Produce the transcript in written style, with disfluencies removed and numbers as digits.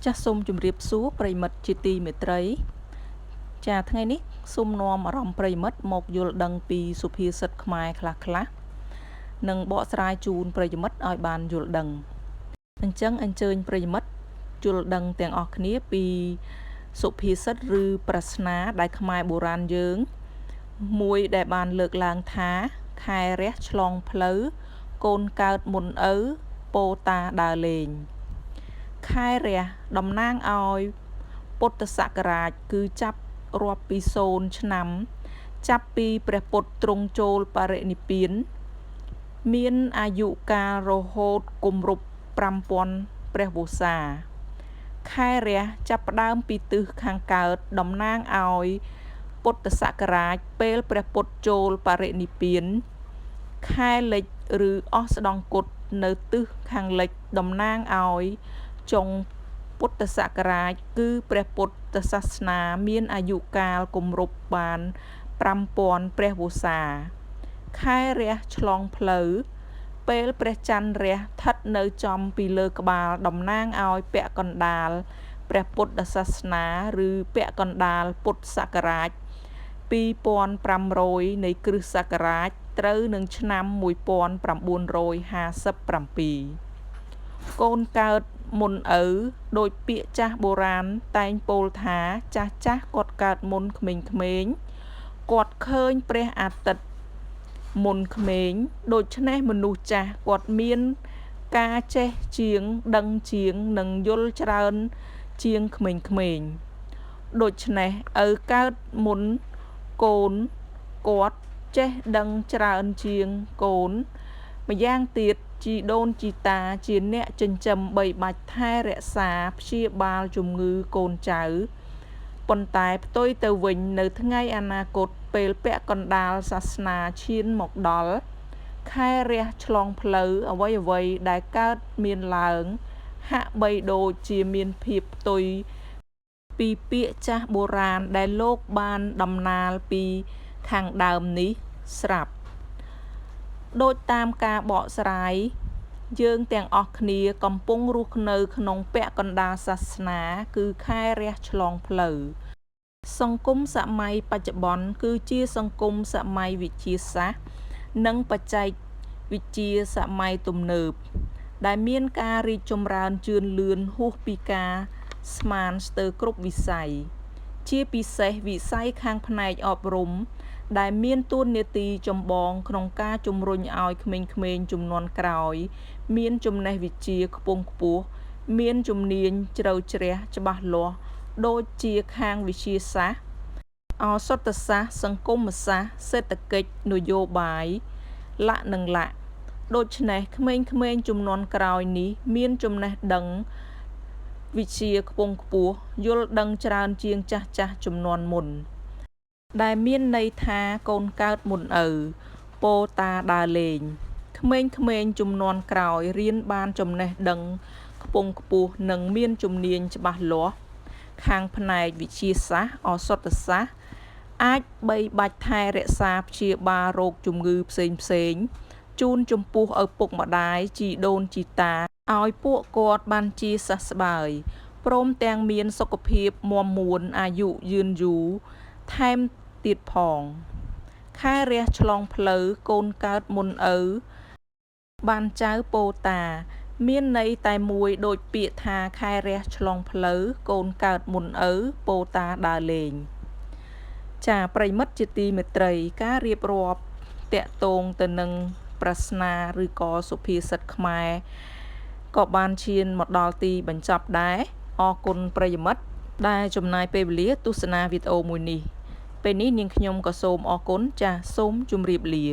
ចាស់សូមជម្រាបសួរប្រិមិត្តជាទីមេត្រីចាថ្ងៃនេះសូមនាំអារម្មណ៍ប្រិមិត្តមកយល់ដឹងពីសុភាសិតខ្មែរខ្លះៗនិងបកស្រាយជូនប្រិមិត្តឲ្យបានយល់ដឹងអញ្ចឹងអញ្ជើញប្រិមិត្តយល់ដឹងទាំងអស់គ្នាពីសុភាសិតឬប្រស្នាដែលខ្មែរបុរាណយើងមួយដែលបានលើកឡើងថាខែរះឆ្លងផ្លូវកូនកើតមុនឪពោតាដើរលេងខែរះតំណាងឲ្យពុទ្ធសករាជគឺចាប់រាប់ពី0ឆ្នាំចាប់ពីព្រះពុទ្ធទ្រង់ចូលបរិនិព្វានមានអាយុកាលរហូតគម្រប់5000ព្រះវស្សាខែរះចាប់ផ្ដើមពីទិសខាងកើតតំណាងឲ្យពុទ្ធសករាជពេលព្រះពុទ្ធចូលបរិនិព្វានខែលិចឬអស់ស្ដង្គត់នៅទិសខាងលិចតំណាងឲ្យចុងពុទ្ធសករាជគឺព្រះពុទ្ធសាសនាមានអាយុកាលគម្រប់បាន5000ព្រះវស្សាខែរះឆ្លងផ្លូវពេលព្រះច័ន្ទរះស្ថិតនៅចំពីលើក្បាលតំណាងឲ្យពាក់កណ្ដាលព្រះពុទ្ធសាសនាឬពាក់កណ្ដាលពុទ្ធសករាជ2500នៃគ្រិស្តសករាជត្រូវនឹងឆ្នាំ1957កូនកើតមុនឪដោយពាក្យចាស់បុរាណតែងពោលថាចាស់គាត់កើតមុនក្មេងៗគាត់ឃើញព្រះអាទិត្យមុនក្មេងដូច្នេះមនុស្សចាស់គាត់មានការចេះជាងដឹងជាងនិងយល់ច្រើនជាងក្មេងៗដូច្នេះឪកើតមុនកូនគាត់ចេះដឹងច្រើនជាងកូនម្យ៉ាងទៀតជីដូនជីតាជាអ្នកចិញ្ចឹមបីបាច់ថែរក្សាព្យាបាលជំងឺកូនចៅប៉ុន្តែផ្ទុយទៅវិញនៅថ្ងៃអនាគតពេលពាក់កណ្ដាលសាសនាឈានមកដល់ខែរះឆ្លងផ្លូវអ្វីដែលកើតមានឡើងហាក់បីដូចជាមានភាពផ្ទុយពីពាក្យចាស់បុរាណដែលលោកបានដំណាលពីខាងដើមនេះស្រាប់ដូចតាមការបកស្រាយយើងទាំងអស់គ្នាកំពុងរស់នៅក្នុងពាក់កណ្ដាលសាសនាគឺខែរះឆ្លងផ្លូវសង្គមសម័យបច្ចុប្បន្នគឺជាសង្គមសម័យវិទ្យាសាស្ត្រនិងបច្ចេកវិទ្យាសម័យទំនើបដែលមានការរីកចម្រើនជឿនលឿនហួសពីការស្មានស្ទើរគ្រប់វិស័យជាពិសេសវិស័យខាងផ្នែកអប់រំដែលមានតួនាទីចម្បងក្នុងការជំរុញឲ្យក្មេងៗជំនាន់ក្រោយមានចំណេះវិជ្ជាខ្ពង់ខ្ពស់មានជំនាញជ្រៅជ្រះច្បាស់លាស់ដូចជាខាងវិទ្យាសាស្ត្រឱសថសាស្ត្រសង្គមសាស្ត្រសេដ្ឋកិច្ចនយោបាយលក្ខដូច្នេះក្មេងៗជំនាន់ក្រោយនេះមានចំណេះដឹងវិជ្ជាខ្ពង់ខ្ពស់យល់ដឹងច្រើនជាងចាស់ជំនាន់មុនដែលមានន័យថាកូនកើតមុនឪពោតាដើរលេងក្មេងៗជំនាន់ក្រោយរៀនបានចំណេះដឹងខ្ពង់ខ្ពស់និងមានជំនាញច្បាស់លាស់ខាងផ្នែកវិទ្យាសាស្ត្រឱសថសាស្ត្រអាចបីបាច់ថែរក្សាព្យាបាលរោគជំងឺផ្សេងជូនចំពោះឪពុកម្ដាយជីដូនជីតាឲ្យពួកគាត់បានជាសះស្បើយព្រមទាំងមានសុខភាពមាំមួនអាយុយឺនយូរថែមទៀតផងខែរះឆ្លងផ្លូវកូនកើតមុនឪបានចៅពោតាមានន័យតែមួយដូចពាក្យថាខែរះឆ្លងផ្លូវកូនកើតមុនឪពោតាដើរលេងចាប្រិមិត្តជាទីមេត្រីការរៀបរាប់តាក់ទងទៅនឹងប្រស្នាឬក៏សុភាសិតខ្មែរក៏បានឈានមកដល់ទីបញ្ចប់ដែរអរគុណប្រិយមិត្តដែលចំណាយពេលវេលាទស្សនាវីដេអូមួយនេះពេលនេះនាងខ្ញុំក៏សូមអរគុណចាសសូមជម្រាបលា